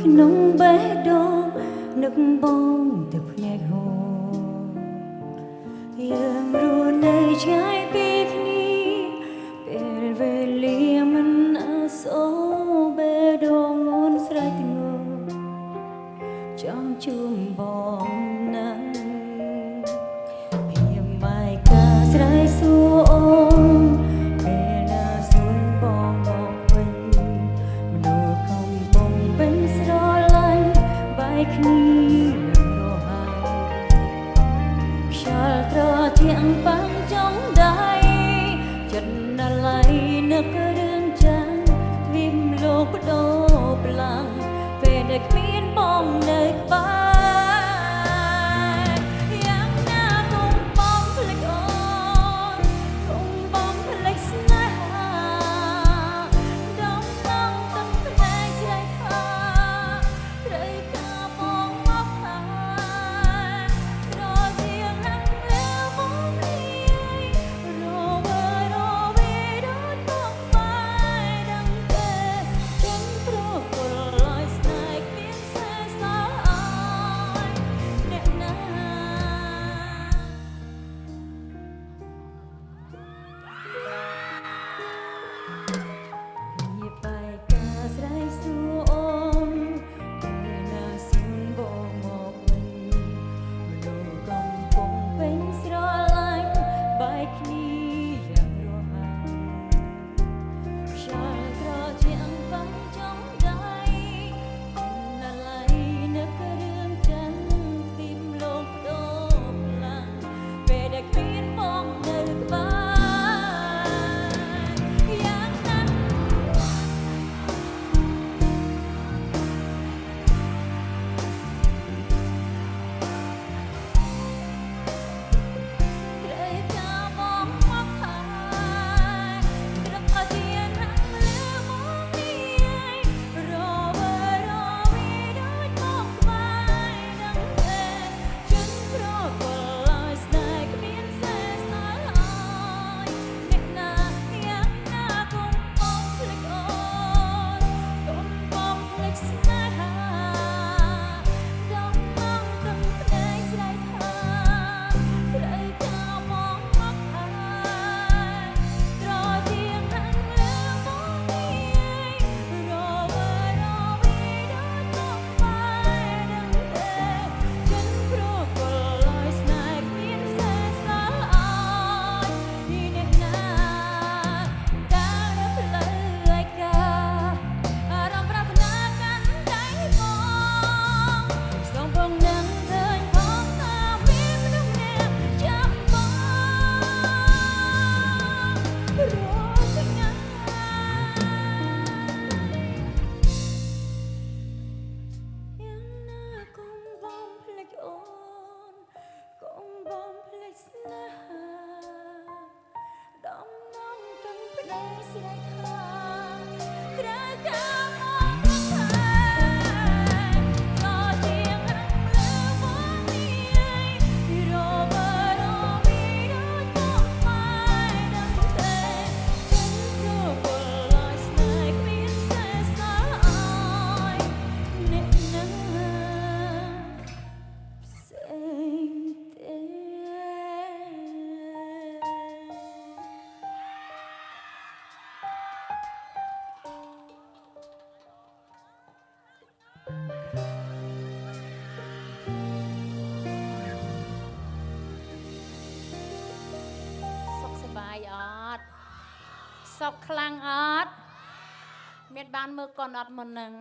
ក្នុងបេះដូងនឹកបងទៅភ្នែកហូរយើងរស់នៅឆ្ងាយពីគ្នាពេលវេលាមិនអសូរបេះដូងងួនស្រេចធ្ងរចង់ជុំបងណាស់ភាពបែកការស្រ័យសួរអូនពេលណាសួនបងមកវិញមនុស្សកំពុងពេញស្រឡាញ់បែកគ្នារហ័សខ្យល់ត្រជាក់បាំងចុងដៃចិត្តណឡៃនឹករឿងចាំងទ្វីបលោកបដូរប្លាំងពេលដែលគ្មានបងនៅក្បែរសុខខ្លាំងអត់មានបានមើលកូនអត់មុននឹង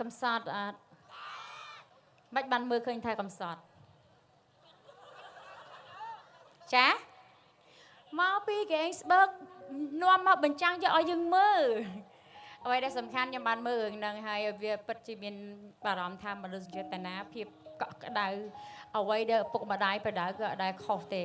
កំសត់អត់មិនបានមើលឃើញថាកំសត់ចាមកពីគេស្បើកនាំមកបញ្ចាំងយកឲ្យយើងមើលអ្វីដែលសំខាន់ខ្ញុំបានមើលរឿងហ្នឹងហើយវាពិតជាមានបារម្ភថាមនុស្សចេតនាភាពកក់ក្ដៅអ្វីដែលឪពុកម្ដាយបដៅក៏អត់ដែលខុសទេ